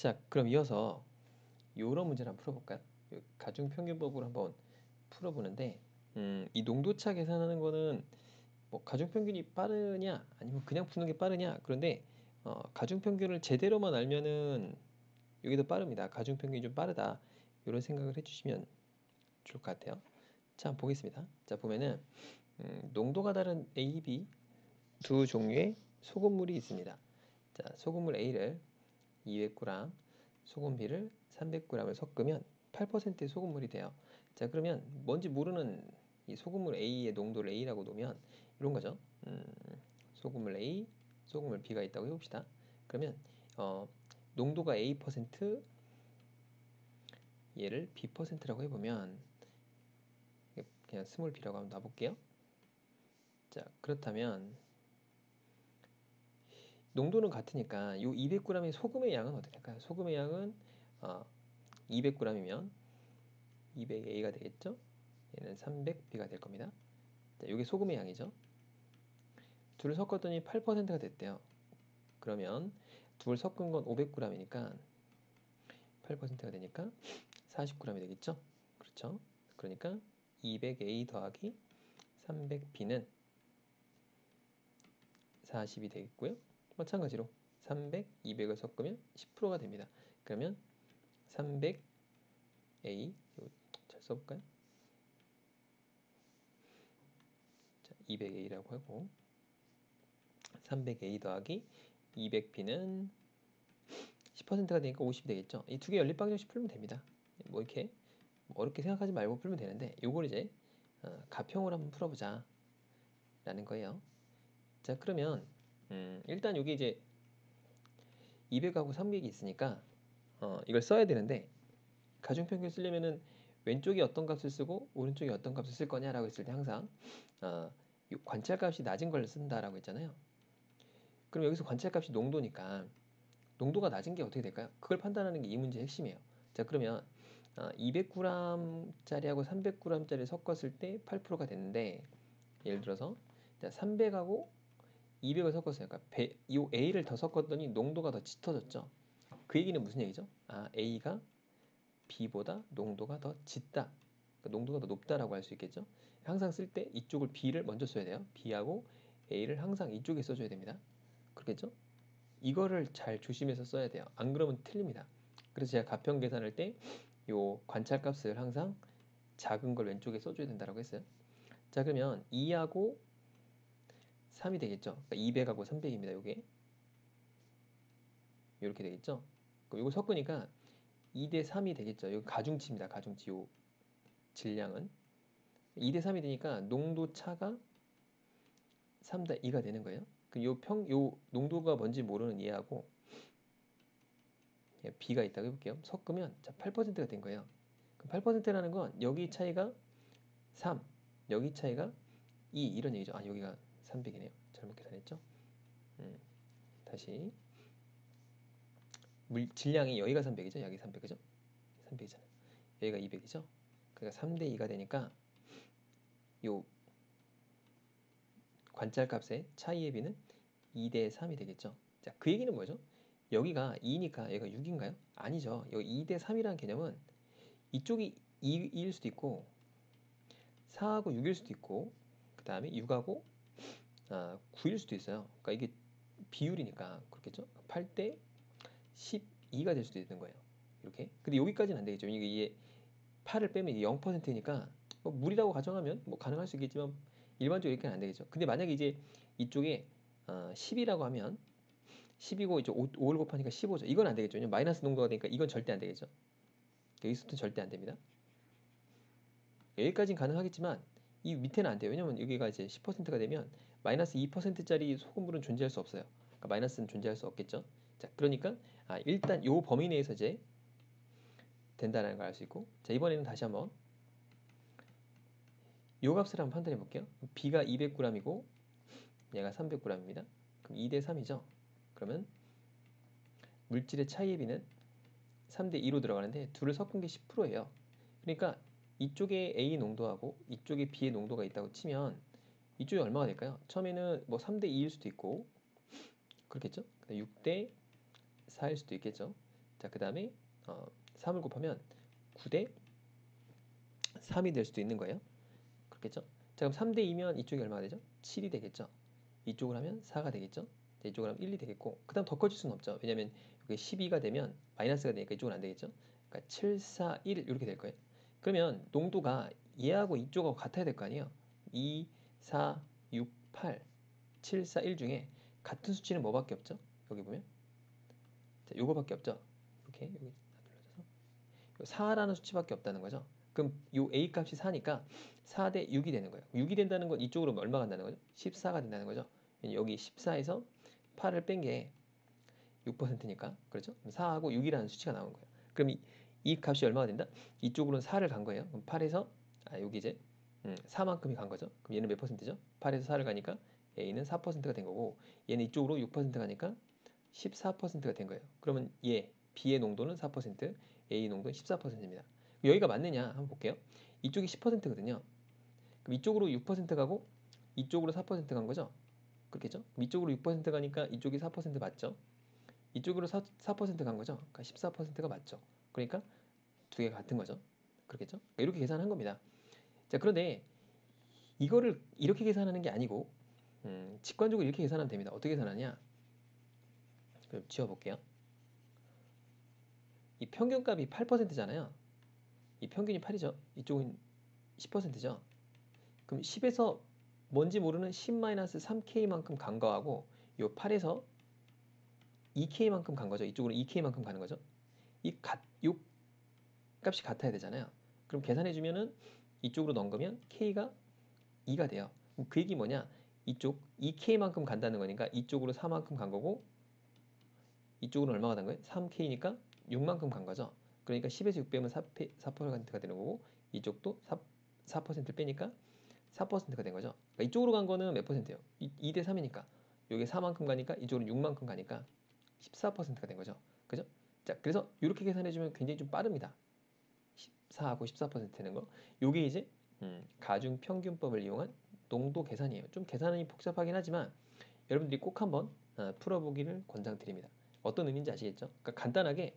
자, 그럼 이어서 요런 문제를 한번 풀어볼까요? 요 가중평균법으로 한번 풀어보는데, 이 농도차 계산하는 거는 뭐 가중평균이 빠르냐, 아니면 그냥 푸는 게 빠르냐. 그런데 가중평균을 제대로만 알면은 이게 더 빠릅니다. 가중평균이 좀 빠르다. 이런 생각을 해주시면 좋을 것 같아요. 자, 한번 보겠습니다. 자, 보면은 농도가 다른 A, B 두 종류의 소금물이 있습니다. 자, 소금물 A를 200g, 소금 B를 300g을 섞으면 8%의 소금물이 돼요. 자, 그러면 뭔지 모르는 이 소금물 A의 농도를 A라고 놓으면 이런 거죠. 소금물 A, 소금물 B가 있다고 해봅시다. 그러면 농도가 A%, 얘를 B%라고 해보면 그냥 스몰 b라고 한번 놔볼게요. 자, 그렇다면 농도는 같으니까 이 200g의 소금의 양은 어떻게 될까요? 소금의 양은 200g이면 200A가 되겠죠? 얘는 300B가 될 겁니다. 자, 이게 소금의 양이죠. 둘을 섞었더니 8%가 됐대요. 그러면 둘 섞은 건 500g이니까 8%가 되니까 40g이 되겠죠? 그렇죠? 그러니까 200A 더하기 300B는 40이 되겠고요. 마찬가지로 300, 200을 섞으면 10%가 됩니다. 그러면 300A, 잘 써볼까요? 자, 200A라고 하고 300A 더하기 200B는 10%가 되니까 50이 되겠죠. 이 두 개 연립방정식 풀면 됩니다. 뭐 이렇게 어렵게 생각하지 말고 풀면 되는데 요걸 이제 가평으로 한번 풀어보자 라는 거예요. 자, 그러면 일단 여기 이제 200하고 300이 있으니까 이걸 써야 되는데 가중평균 쓰려면은 왼쪽에 어떤 값을 쓰고 오른쪽에 어떤 값을 쓸 거냐라고 했을 때 항상 관찰값이 낮은 걸 쓴다라고 했잖아요. 그럼 여기서 관찰값이 농도니까 농도가 낮은 게 어떻게 될까요? 그걸 판단하는 게 이 문제의 핵심이에요. 자, 그러면 200g짜리하고 300g짜리 섞었을 때 8%가 됐는데 예를 들어서 300하고 200을 섞었어요. 그러니까 이 A를 더 섞었더니 농도가 더 짙어졌죠. 그 얘기는 무슨 얘기죠? A가 B보다 농도가 더 짙다. 그러니까 농도가 더 높다라고 할 수 있겠죠. 항상 쓸 때 이쪽을 B를 먼저 써야 돼요. B하고 A를 항상 이쪽에 써줘야 됩니다. 그렇겠죠? 이거를 잘 조심해서 써야 돼요. 안 그러면 틀립니다. 그래서 제가 가평 계산할 때 요 관찰값을 항상 작은 걸 왼쪽에 써줘야 된다고 했어요. 자, 그러면 2하고 3이 되겠죠. 그러니까 200하고 300입니다. 요게 이렇게 되겠죠. 그럼 이거 섞으니까 2대 3이 되겠죠. 이거 가중치입니다. 가중치. 요 질량은 2대 3이 되니까 농도 차가 3대 2가 되는 거예요. 요 농도가 뭔지 모르는 얘하고 B가 있다고 해볼게요. 섞으면 자, 8%가 된 거예요. 그럼 8%라는 건 여기 차이가 3, 여기 차이가 2 이런 얘기죠. 여기가 300이네요. 잘못 계산했죠? 다시 질량이 여기가 300이죠. 여기 300이죠. 300이잖아요. 여기가 200이죠. 그러니까 3대 2가 되니까 요 관찰값의 차이의 비는 2대 3이 되겠죠. 자, 그 얘기는 뭐죠? 여기가 2니까 여기가 6인가요? 아니죠. 여기 2대 3이라는 개념은 이쪽이 2일 수도 있고 4하고 6일 수도 있고 그 다음에 6하고 9일 수도 있어요. 그러니까 이게 비율이니까 그렇겠죠? 8대 12가 될 수도 있는 거예요. 이렇게. 근데 여기까지는 안 되겠죠. 이게 8을 빼면 이게 0%니까 뭐 무리라고 가정하면 뭐 가능할 수 있겠지만 일반적으로 이렇게는 안 되겠죠. 근데 만약에 이제 이쪽에 10이라고 하면 10이고 이제 5를 곱하니까 15죠. 이건 안 되겠죠. 왜냐면 마이너스 농도가 되니까 이건 절대 안 되겠죠. 여기서부터 절대 안 됩니다. 여기까지는 가능하겠지만 이 밑에는 안 돼요. 왜냐면 여기가 이제 10%가 되면 마이너스 2%짜리 소금물은 존재할 수 없어요. 그러니까 마이너스는 존재할 수 없겠죠. 자, 그러니까 일단 요 범위 내에서 이제 된다는 걸 알 수 있고, 자, 이번에는 다시 한번 요 값을 한번 판단해 볼게요. B가 200g이고 얘가 300g입니다. 그럼 2대 3이죠. 그러면 물질의 차이의 비는 3대 2로 들어가는데 둘을 섞은 게 10%예요. 그러니까 이쪽에 A 농도하고 이쪽에 B의 농도가 있다고 치면 이쪽이 얼마가 될까요? 처음에는 뭐 3대 2일 수도 있고 그렇겠죠? 6대 4일 수도 있겠죠? 자, 그 다음에 3을 곱하면 9대 3이 될 수도 있는 거예요. 그렇겠죠? 자, 그럼 3대 2면 이쪽이 얼마가 되죠? 7이 되겠죠? 이쪽을 하면 4가 되겠죠? 자, 이쪽을 하면 1이 되겠고, 그 다음 더 커질 수는 없죠. 왜냐면 이게 12가 되면 마이너스가 되니까 이쪽은 안 되겠죠? 그러니까 7, 4, 1 이렇게 될 거예요. 그러면 농도가 얘하고 이쪽하고 같아야 될 거 아니에요? 2, 4, 6, 8, 7, 4, 1 중에 같은 수치는 뭐밖에 없죠? 여기 보면 자, 요거밖에 없죠? 이렇게 여기 눌러줘서 4라는 수치밖에 없다는 거죠. 그럼 요 A 값이 4니까 4대 6이 되는 거예요. 6이 된다는 건 이쪽으로 얼마 간다는 거죠? 14가 된다는 거죠. 여기 14에서 8을 뺀 게 6%니까 그렇죠? 4하고 6이라는 수치가 나온 거예요. 그럼 이 값이 얼마가 된다? 이쪽으로는 4를 간 거예요. 그럼 8에서 여기 이제 4만큼이 간 거죠. 그럼 얘는 몇 %죠? 8에서 4를 가니까 A는 4%가 된 거고 얘는 이쪽으로 6% 가니까 14%가 된 거예요. 그러면 얘 B의 농도는 4%, A 농도는 14%입니다. 여기가 맞느냐 한번 볼게요. 이쪽이 10%거든요. 그럼 이쪽으로 6% 가고 이쪽으로 4%간 거죠? 그렇겠죠? 이쪽으로 6% 가니까 이쪽이 4% 맞죠? 이쪽으로 4%간 거죠? 그러니까 14%가 맞죠? 그러니까 두 개가 같은 거죠? 그렇겠죠? 그러니까 이렇게 계산한 겁니다. 자, 그런데 이거를 이렇게 계산하는 게 아니고 직관적으로 이렇게 계산하면 됩니다. 어떻게 계산하냐? 그럼 지워볼게요. 이 평균값이 8%잖아요. 이 평균이 8이죠. 이쪽은 10%죠. 그럼 10에서 뭔지 모르는 10-3K만큼 간 거하고 요 8에서 2K만큼 간 거죠. 이쪽으로 2K만큼 가는 거죠. 요 값이 같아야 되잖아요. 그럼 계산해 주면은 이쪽으로 넣은 거면 K가 2가 돼요. 그럼 그 얘기 뭐냐? 이쪽 2K만큼 간다는 거니까 이쪽으로 4만큼 간 거고 이쪽으로는 얼마가 간 거예요? 3K니까 6만큼 간 거죠. 그러니까 10에서 6 빼면 4%가 되는 거고 이쪽도 4% 빼니까 4%가 된 거죠. 그러니까 이쪽으로 간 거는 몇 %예요? 2대 3이니까 여기 4만큼 가니까 이쪽으로 6만큼 가니까 14%가 된 거죠. 그죠? 자, 그래서 이렇게 계산해 주면 굉장히 좀 빠릅니다. 14하고 14% 되는 거. 요게 이제 가중 평균법을 이용한 농도 계산이에요. 좀 계산이 복잡하긴 하지만 여러분들이 꼭 한번 풀어보기를 권장드립니다. 어떤 의미인지 아시겠죠? 그러니까 간단하게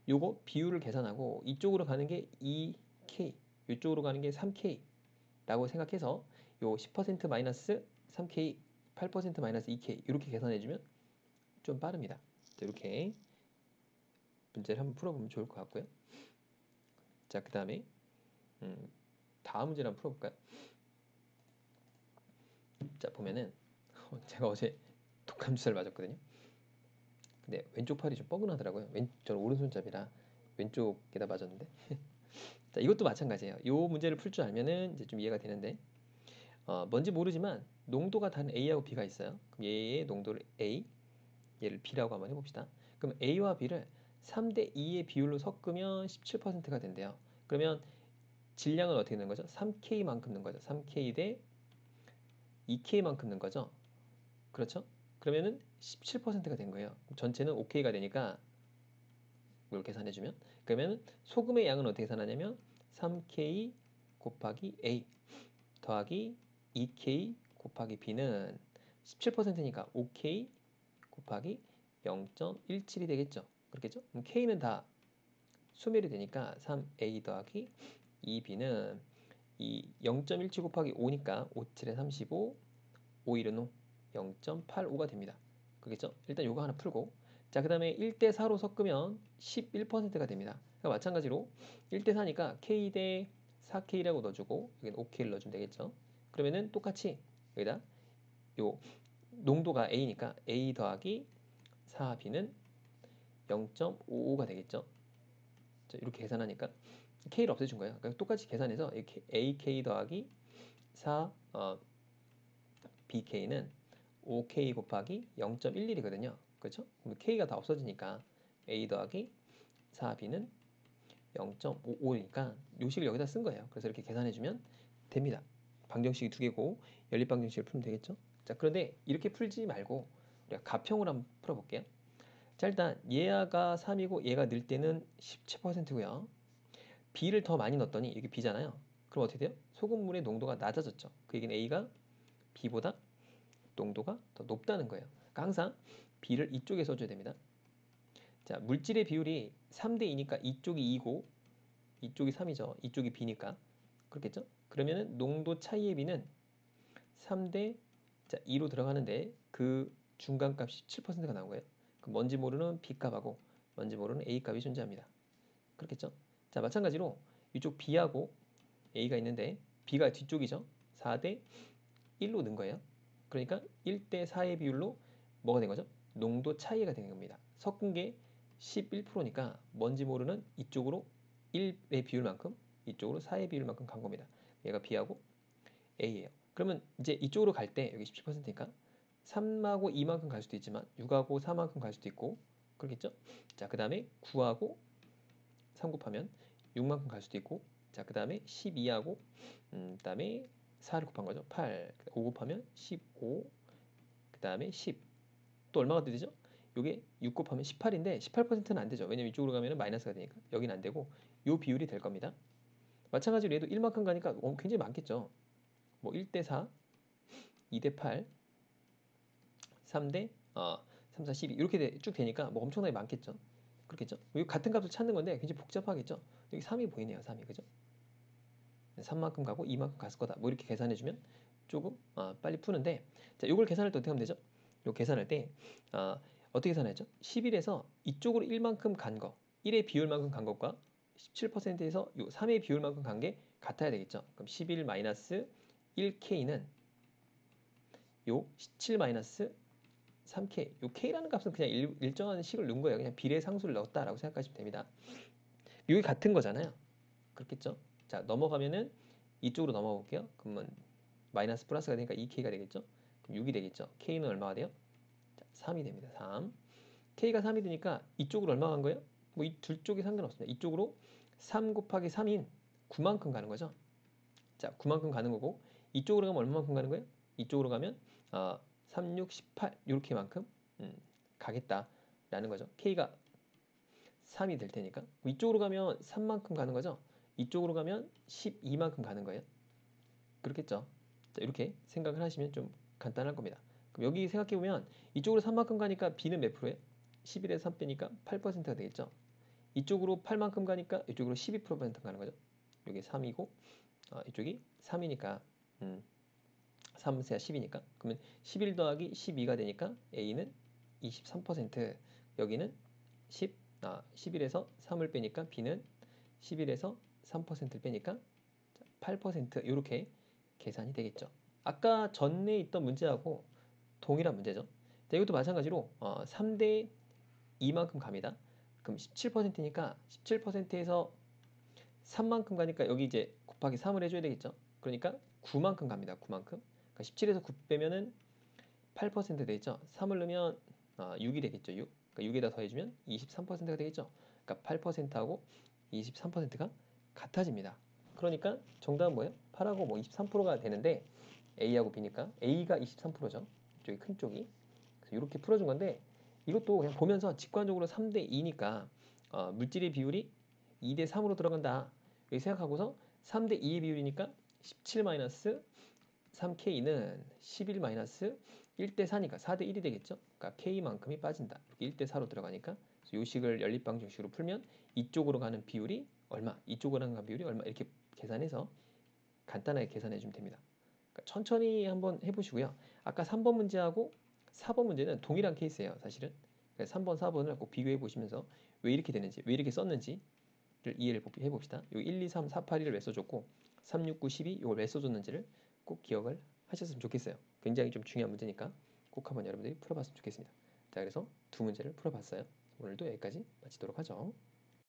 요거 비율을 계산하고 이쪽으로 가는 게 2K, 이쪽으로 가는 게 3K라고 생각해서 요 10% 마이너스 3K, 8% 마이너스 2K 이렇게 계산해주면 좀 빠릅니다. 이렇게 문제를 한번 풀어보면 좋을 것 같고요. 자, 그 다음에 다음 문제를 한번 풀어볼까요? 자, 보면은 제가 어제 독감 주사를 맞았거든요. 근데 왼쪽 팔이 좀 뻐근하더라고요. 저는 오른손잡이라 왼쪽에다 맞았는데. 자, 이것도 마찬가지예요. 이 문제를 풀 줄 알면은 이제 좀 이해가 되는데 뭔지 모르지만 농도가 다른 A하고 B가 있어요. 그럼 얘의 농도를 A, 얘를 B라고 한번 해봅시다. 그럼 A와 B를 3대 2의 비율로 섞으면 17%가 된대요. 그러면 질량은 어떻게 넣는 거죠? 3K만큼 넣는 거죠. 3K 대 2K만큼 넣는 거죠. 그렇죠? 그러면은 17%가 된 거예요. 전체는 5K가 되니까 이걸 계산해주면 그러면 소금의 양은 어떻게 계산하냐면 3K 곱하기 A 더하기 2K 곱하기 B는 17%니까 5K 곱하기 0.17이 되겠죠. 그렇겠죠? 그럼 K는 다 소멸이 되니까 3A 더하기 2B는 이 0.17 곱하기 5니까 5, 7에 35, 5, 1은 5, 0.85가 됩니다. 그렇겠죠? 일단 요거 하나 풀고 자, 그 다음에 1대 4로 섞으면 11%가 됩니다. 그러니까 마찬가지로 1대 4니까 K 대 4K라고 넣어주고 여기는 5K를 넣어주면 되겠죠. 그러면은 똑같이 여기다 요 농도가 A니까 A 더하기 4B는 0.55가 되겠죠. 자, 이렇게 계산하니까 K를 없애준 거예요. 그러니까 똑같이 계산해서 AK 더하기 4 BK는 5K 곱하기 0.11이거든요. 그렇죠? 그럼 K가 다 없어지니까 A 더하기 4B는 0.55니까 요식을 여기다 쓴 거예요. 그래서 이렇게 계산해주면 됩니다. 방정식이 두 개고 연립 방정식을 풀면 되겠죠? 자, 그런데 이렇게 풀지 말고 우리가 가평으로 한번 풀어볼게요. 자, 일단 얘가 3이고 얘가 늘 때는 17%고요. B를 더 많이 넣었더니 이게 B잖아요. 그럼 어떻게 돼요? 소금물의 농도가 낮아졌죠. 그 얘기는 A가 B보다 농도가 더 높다는 거예요. 그러니까 항상 B를 이쪽에 써줘야 됩니다. 자, 물질의 비율이 3대 2니까 이쪽이 2고 이쪽이 3이죠. 이쪽이 B니까. 그렇겠죠? 그러면은 농도 차이의 B는 3대 2로 들어가는데 그 중간값이 7%가 나온 거예요. 그럼 뭔지 모르는 B값하고 뭔지 모르는 A값이 존재합니다. 그렇겠죠? 자, 마찬가지로 이쪽 B하고 A가 있는데 B가 뒤쪽이죠. 4대 1로 넣은 거예요. 그러니까 1대 4의 비율로 뭐가 된 거죠? 농도 차이가 된 겁니다. 섞은 게 11%니까 뭔지 모르는 이쪽으로 1의 비율만큼 이쪽으로 4의 비율만큼 간 겁니다. 얘가 B하고 A예요. 그러면 이제 이쪽으로 갈 때 여기 17%니까 3하고 2만큼 갈 수도 있지만 6하고 4만큼 갈 수도 있고 그렇겠죠? 자, 그 다음에 9하고 3 곱하면 6만큼 갈 수도 있고 자, 그 다음에 12하고 그 다음에 4를 곱한 거죠. 8, 5 곱하면 15, 그 다음에 10. 또 얼마가 되죠? 이게 6 곱하면 18인데 18%는 안 되죠. 왜냐면 이쪽으로 가면 마이너스가 되니까 여기는 안 되고 이 비율이 될 겁니다. 마찬가지로 얘도 1만큼 가니까 굉장히 많겠죠. 뭐 1대 4, 2대 8, 3대 3, 4, 12 이렇게 쭉 되니까 뭐 엄청나게 많겠죠. 그렇겠죠. 이 같은 값을 찾는 건데 굉장히 복잡하겠죠. 여기 3이 보이네요. 3이 그죠? 3만큼 가고 2만큼 갔을 거다. 뭐 이렇게 계산해주면 조금 빨리 푸는데 자, 이걸 계산할 때 어떻게 하면 되죠? 요 계산할 때 어떻게 계산하죠? 11에서 이쪽으로 1만큼 간 거, 1의 비율만큼 간 것과 17%에서 요 3의 비율만큼 간 게 같아야 되겠죠. 그럼 11 마이너스 1K는 요 17 마이너스 3K. 요 K라는 값은 그냥 일정한 식을 넣은 거예요. 그냥 비례 상수를 넣었다라고 생각하시면 됩니다. 이게 같은 거잖아요. 그렇겠죠? 자, 넘어가면은 이쪽으로 넘어가 볼게요. 그러면 마이너스 플러스가 되니까 2K가 되겠죠? 그럼 6이 되겠죠? K는 얼마가 돼요? 자, 3이 됩니다. 3. K가 3이 되니까 이쪽으로 얼마 간 거예요? 뭐 이 둘 쪽이 상관없습니다. 이쪽으로 3 곱하기 3인 9만큼 가는 거죠. 자, 9만큼 가는 거고 이쪽으로 가면 얼마만큼 가는 거예요? 이쪽으로 가면 3, 6, 18 이렇게만큼 가겠다라는 거죠. K가 3이 될 테니까 이쪽으로 가면 3만큼 가는 거죠. 이쪽으로 가면 12만큼 가는 거예요. 그렇겠죠. 자, 이렇게 생각을 하시면 좀 간단할 겁니다. 그럼 여기 생각해보면 이쪽으로 3만큼 가니까 B는 몇 프로예요? 11에서 3 빼니까 8%가 되겠죠. 이쪽으로 8만큼 가니까 이쪽으로 12% 가는 거죠. 여기 3이고 이쪽이 3이니까 3, 4, 10이니까 그러면 11 더하기 12가 되니까 A는 23%, 여기는 11에서 3을 빼니까 B는 11에서 3%를 빼니까 8% 이렇게 계산이 되겠죠. 아까 전에 있던 문제하고 동일한 문제죠. 자, 이것도 마찬가지로 3대 2만큼 갑니다. 그럼 17%니까 17%에서 3만큼 가니까 여기 이제 곱하기 3을 해줘야 되겠죠. 그러니까 9만큼 갑니다. 9만큼. 그러니까 17에서 9 빼면은 8% 되겠죠. 3을 넣으면 6이 되겠죠. 6. 그러니까 6에다 더해주면 23%가 되겠죠. 그러니까 8%하고 23%가 같아집니다. 그러니까 정답은 뭐예요? 8하고 뭐 23%가 되는데 A하고 B니까 A가 23%죠. 이쪽이 큰 쪽이. 그래서 이렇게 풀어준 건데 이것도 그냥 보면서 직관적으로 3대 2니까 물질의 비율이 2대 3으로 들어간다. 이렇게 생각하고서 3대 2의 비율이니까 17 마이너스 3K는 11 마이너스 1대 4니까 4대 1이 되겠죠. 그러니까 K만큼이 빠진다. 이렇게 1대 4로 들어가니까 이 식을 연립방정식으로 풀면 이쪽으로 가는 비율이 얼마, 이쪽으로 가는 비율이 얼마 이렇게 계산해서 간단하게 계산해 주면 됩니다. 그러니까 천천히 한번 해보시고요. 아까 3번 문제하고 4번 문제는 동일한 케이스예요. 사실은. 그래서 3번, 4번을 꼭 비교해 보시면서 왜 이렇게 되는지, 왜 이렇게 썼는지를 이해를 해봅시다. 요 1, 2, 3, 4, 8, 1을 왜 써줬고 3, 6, 9, 12 이걸 왜 써줬는지를 꼭 기억을 하셨으면 좋겠어요. 굉장히 좀 중요한 문제니까 꼭 한번 여러분들이 풀어봤으면 좋겠습니다. 자, 그래서 두 문제를 풀어봤어요. 오늘도 여기까지 마치도록 하죠.